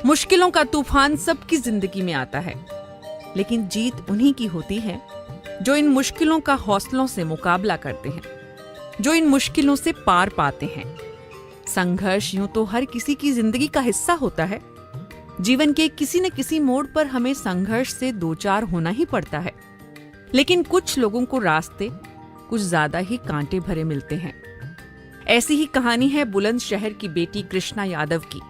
मुश्किलों का तूफान सबकी जिंदगी में आता है, लेकिन जीत उन्हीं की होती है जो इन मुश्किलों का हौसलों से मुकाबला करते हैं, जो इन मुश्किलों से पार पाते हैं। संघर्ष यूं तो हर किसी की जिंदगी का हिस्सा होता है। जीवन के किसी न किसी मोड़ पर हमें संघर्ष से दो चार होना ही पड़ता है, लेकिन कुछ लोगों को रास्ते कुछ ज्यादा ही कांटे भरे मिलते हैं। ऐसी ही कहानी है बुलंदशहर की बेटी कृष्णा यादव की।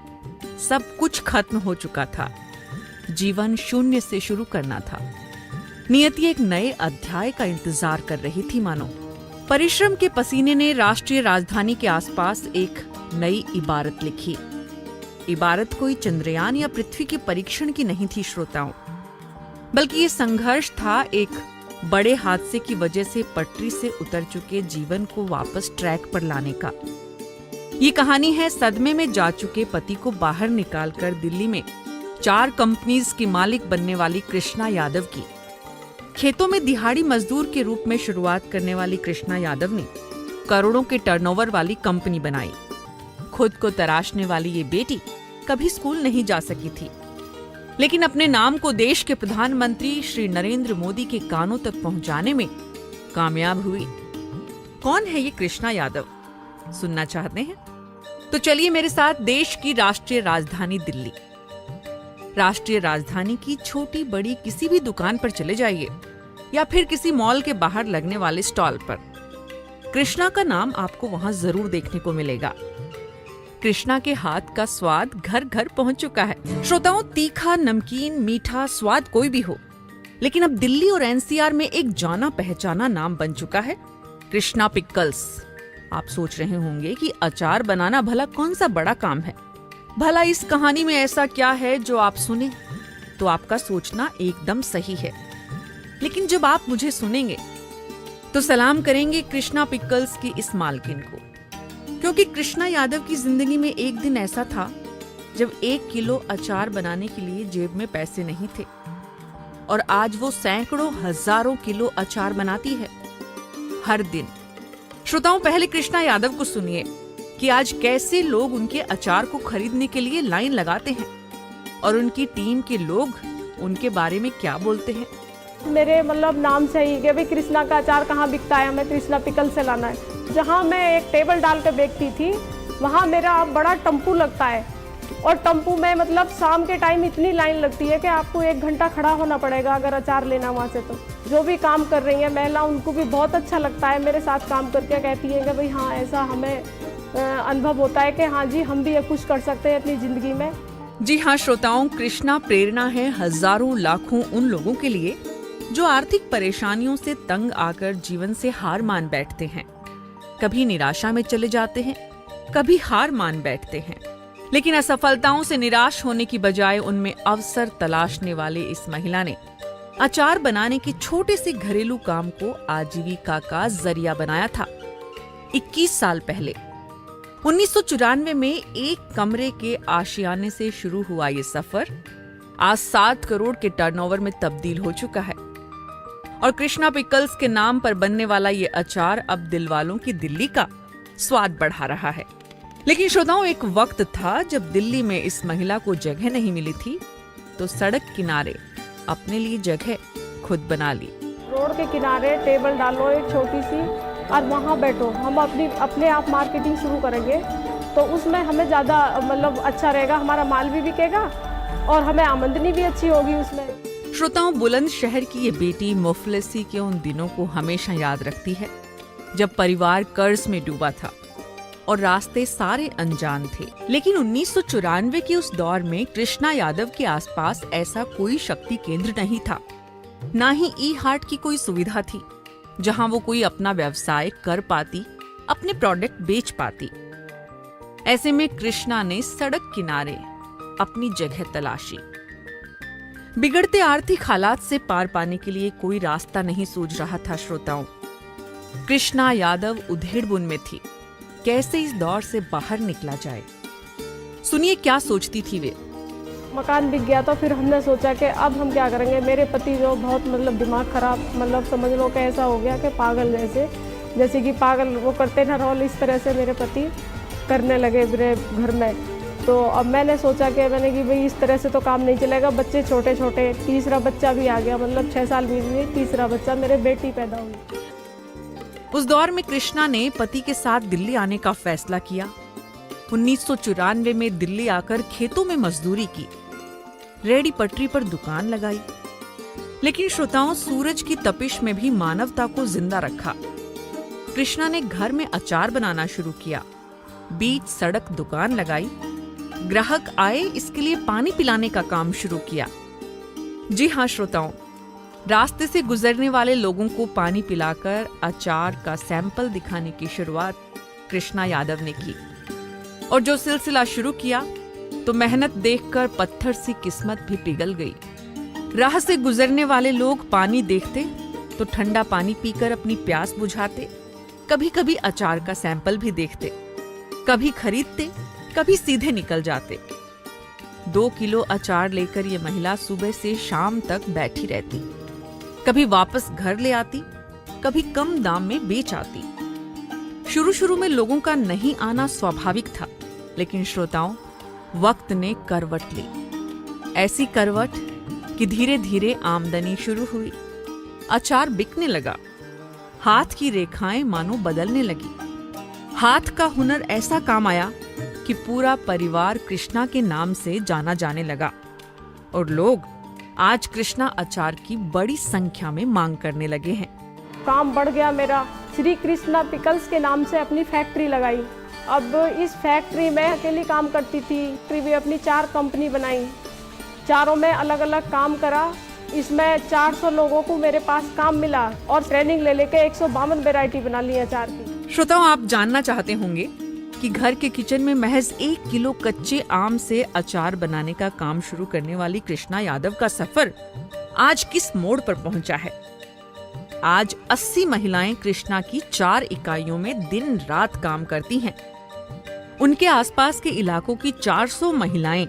सब कुछ खत्म हो चुका था, जीवन शून्य से शुरू करना था। नियति एक नए अध्याय का इंतजार कर रही थी मानो। परिश्रम के पसीने ने राष्ट्रीय राजधानी के आसपास एक नई इबारत लिखी। इबारत कोई चंद्रयान या पृथ्वी के परीक्षण की नहीं थी श्रोताओं, बल्कि ये संघर्ष था एक बड़े हादसे की वजह से पटरी से उतर चुके जीवन को वापस ट्रैक पर लाने का। ये कहानी है सदमे में जा चुके पति को बाहर निकालकर दिल्ली में 4 कंपनीज की मालिक बनने वाली कृष्णा यादव की। खेतों में दिहाड़ी मजदूर के रूप में शुरुआत करने वाली कृष्णा यादव ने करोड़ों के टर्नओवर वाली कंपनी बनाई। खुद को तराशने वाली ये बेटी कभी स्कूल नहीं जा सकी थी, लेकिन अपने नाम को देश के प्रधानमंत्री श्री नरेंद्र मोदी के कानों तक पहुंचाने में कामयाब हुई। कौन है ये कृष्णा यादव, सुनना चाहते हैं? तो चलिए मेरे साथ देश की राष्ट्रीय राजधानी दिल्ली, राष्ट्रीय राजधानी की छोटी बड़ी किसी भी दुकान पर चले जाइए या फिर किसी मॉल के बाहर लगने वाले स्टॉल पर। कृष्णा का नाम आपको वहां जरूर देखने को मिलेगा। कृष्णा के हाथ का स्वाद घर घर पहुंच चुका है। श्रोताओं, तीखा, नमकीन, मीठा स्वाद कोई भी हो, लेकिन अब दिल्ली और एनसीआर में एक जाना पहचाना नाम बन चुका है, कृष्णा पिकल्स। आप सोच रहे होंगे कि अचार बनाना भला कौन सा बड़ा काम है। भला इस कहानी में ऐसा क्या है जो आप सुने तो आपका सोचना एकदम सही है, लेकिन जब आप मुझे सुनेंगे तो सलाम करेंगे कृष्णा पिकल्स की इस मालकिन को, क्योंकि कृष्णा यादव की जिंदगी में एक दिन ऐसा था जब 1 किलो अचार बनाने के लिए जेब में पैसे नहीं थे, और आज वो सैकड़ों हजारों किलो अचार बनाती है हर दिन। श्रोताओं, पहले कृष्णा यादव को सुनिए कि आज कैसे लोग उनके अचार को खरीदने के लिए लाइन लगाते हैं और उनकी टीम के लोग उनके बारे में क्या बोलते हैं। मेरे नाम से ही कि भाई कृष्णा का अचार कहाँ बिकता है, हमें कृष्णा पिकल से लाना है। जहाँ मैं एक टेबल डाल कर बेचती थी, वहाँ मेरा बड़ा टम्पू लगता है, और टम्पू में शाम के टाइम इतनी लाइन लगती है कि आपको 1 घंटा खड़ा होना पड़ेगा अगर अचार लेना वहाँ से। तो जो भी काम कर रही है महिला, उनको भी बहुत अच्छा लगता है मेरे साथ काम करके। कहती है कि भाई हाँ, ऐसा हमें अनुभव होता है कि हाँ जी, हम भी ये कुछ कर सकते हैं अपनी जिंदगी में। जी हाँ श्रोताओं, कृष्णा प्रेरणा है हजारों लाखों उन लोगों के लिए जो आर्थिक परेशानियों से तंग आकर जीवन से हार मान बैठते हैं। कभी निराशा में चले जाते हैं, कभी हार मान बैठते हैं, लेकिन असफलताओं से निराश होने की बजाय उनमें अवसर तलाशने वाले इस महिला ने अचार बनाने के छोटे से घरेलू काम को आजीविका का जरिया बनाया था। 21 साल पहले 1994 में एक कमरे के आशियाने से शुरू हुआ ये सफर आज 7 करोड़ के टर्नओवर में तब्दील हो चुका है, और कृष्णा पिकल्स के नाम पर बनने वाला ये अचार अब दिलवालों की दिल्ली का स्वाद बढ़ा रहा है। लेकिन श्रोताओं, एक वक्त था जब दिल्ली में इस महिला को जगह नहीं मिली थी, तो सड़क किनारे अपने लिए जगह खुद बना ली। रोड के किनारे टेबल डालो एक छोटी सी, और वहाँ बैठो, हम अपने आप मार्केटिंग शुरू करेंगे, तो उसमें हमें ज़्यादा अच्छा रहेगा, हमारा माल भी बिकेगा और हमें आमदनी भी अच्छी होगी उसमें। श्रोताओं, बुलंदशहर की ये बेटी मुफलिसी के उन दिनों को हमेशा याद रखती है जब परिवार कर्ज में डूबा था और रास्ते सारे अनजान थे। लेकिन 1994 के उस दौर में कृष्णा यादव के आसपास ऐसा कोई शक्ति केंद्र नहीं था, ना ही ई-हाट की कोई सुविधा थी जहां वो कोई अपना व्यवसाय कर पाती, अपने प्रोडक्ट बेच पाती। ऐसे में कृष्णा ने सड़क किनारे अपनी जगह तलाशी। बिगड़ते आर्थिक हालात से पार पाने के लिए कोई रास्ता नहीं सूझ रहा था श्रोताओं। कृष्णा यादव उधेड़बुन में थी, कैसे इस दौर से बाहर निकला जाए। सुनिए क्या सोचती थी वे। मकान बिक गया तो फिर हमने सोचा कि अब हम क्या करेंगे। मेरे पति जो बहुत दिमाग खराब समझ लो कि ऐसा हो गया कि पागल जैसे कि पागल वो करते ना रोल, इस तरह से मेरे पति करने लगे मेरे घर में। तो अब मैंने सोचा कि भाई इस तरह से तो काम नहीं चलेगा, बच्चे छोटे छोटे, तीसरा बच्चा भी आ गया, मतलब 6 साल बीत गए, तीसरा बच्चा मेरे बेटी पैदा हुई। उस दौर में कृष्णा ने पति के साथ दिल्ली आने का फैसला किया। 1994 में दिल्ली आकर खेतों में मजदूरी की, रेहड़ी पटरी पर दुकान लगाई। लेकिन श्रोताओं, सूरज की तपिश में भी मानवता को जिंदा रखा। कृष्णा ने घर में अचार बनाना शुरू किया, बीच सड़क दुकान लगाई, ग्राहक आए इसके लिए पानी पिलाने का काम शुरू किया। जी हाँ श्रोताओं, रास्ते से गुजरने वाले लोगों को पानी पिलाकर अचार का सैंपल दिखाने की शुरुआत कृष्णा यादव ने की। और जो सिलसिला शुरू किया तो मेहनत देखकर पत्थर सी किस्मत भी पिघल गई। राह से गुजरने वाले लोग पानी देखते तो ठंडा पानी पीकर अपनी प्यास बुझाते, कभी कभी अचार का सैंपल भी देखते, कभी खरीदते, कभी सीधे निकल जाते। 2 किलो अचार लेकर ये महिला सुबह से शाम तक बैठी रहती, कभी वापस घर ले आती, कभी कम दाम में बेच आती। शुरू में लोगों का नहीं आना स्वाभाविक था, लेकिन श्रोताओं, वक्त ने करवट ली। ऐसी करवट कि धीरे धीरे आमदनी शुरू हुई, अचार बिकने लगा, हाथ की रेखाएं मानो बदलने लगी। हाथ का हुनर ऐसा काम आया कि पूरा परिवार कृष्णा के नाम से जाना जाने लगा और लोग आज कृष्णा अचार की बड़ी संख्या में मांग करने लगे हैं। काम बढ़ गया मेरा। श्री कृष्णा पिकल्स के नाम से अपनी फैक्ट्री लगाई। अब इस फैक्ट्री में अकेली काम करती थी। फैक्ट्री भी अपनी 4 कंपनी बनाई, चारों में अलग अलग काम करा। इसमें 400 लोगों को मेरे पास काम मिला और ट्रेनिंग ले लेके 152 वैरायटी बना ली अचार की। श्रोताओं, आप जानना चाहते होंगे कि घर के किचन में महज 1 किलो कच्चे आम से अचार बनाने का काम शुरू करने वाली कृष्णा यादव का सफर आज किस मोड़ पर पहुंचा है। आज 80 महिलाएं कृष्णा की 4 इकाइयों में दिन रात काम करती हैं। उनके आसपास के इलाकों की 400 महिलाएं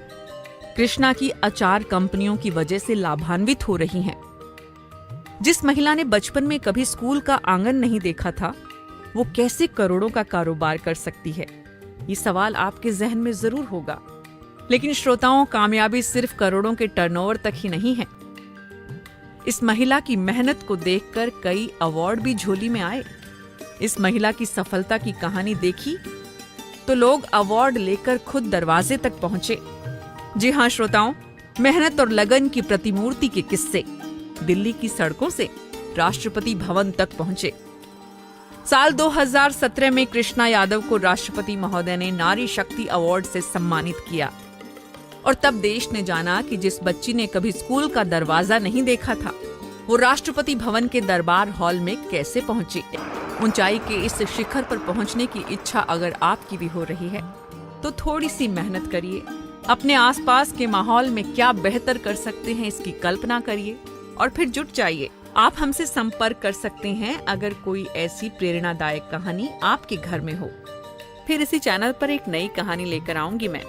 कृष्णा की अचार कंपनियों की वजह से लाभान्वित हो रही हैं। जिस महिला ने बचपन में कभी स्कूल का आंगन नहीं देखा था, वो कैसे करोड़ों का कारोबार कर सकती है? ये सवाल आपके जहन में जरूर होगा। लेकिन श्रोताओं, कामयाबी सिर्फ करोड़ों के टर्नओवर तक ही नहीं है। इस महिला की मेहनत को देखकर कई अवार्ड भी झोली में आए। इस महिला की सफलता की कहानी देखी तो लोग अवार्ड लेकर खुद दरवाजे तक पहुंचे। जी हाँ श्रोताओं, मेहनत और लगन की प्रतिमूर्ति के किस्से दिल्ली की सड़कों से राष्ट्रपति भवन तक पहुंचे। साल 2017 में कृष्णा यादव को राष्ट्रपति महोदय ने नारी शक्ति अवार्ड से सम्मानित किया और तब देश ने जाना कि जिस बच्ची ने कभी स्कूल का दरवाजा नहीं देखा था, वो राष्ट्रपति भवन के दरबार हॉल में कैसे पहुंची। ऊंचाई के इस शिखर पर पहुंचने की इच्छा अगर आपकी भी हो रही है तो थोड़ी सी मेहनत करिए। अपने आसपास के माहौल में क्या बेहतर कर सकते हैं इसकी कल्पना करिए और फिर जुट जाइए। आप हमसे संपर्क कर सकते हैं अगर कोई ऐसी प्रेरणादायक कहानी आपके घर में हो। फिर इसी चैनल पर एक नई कहानी लेकर आऊंगी मैं।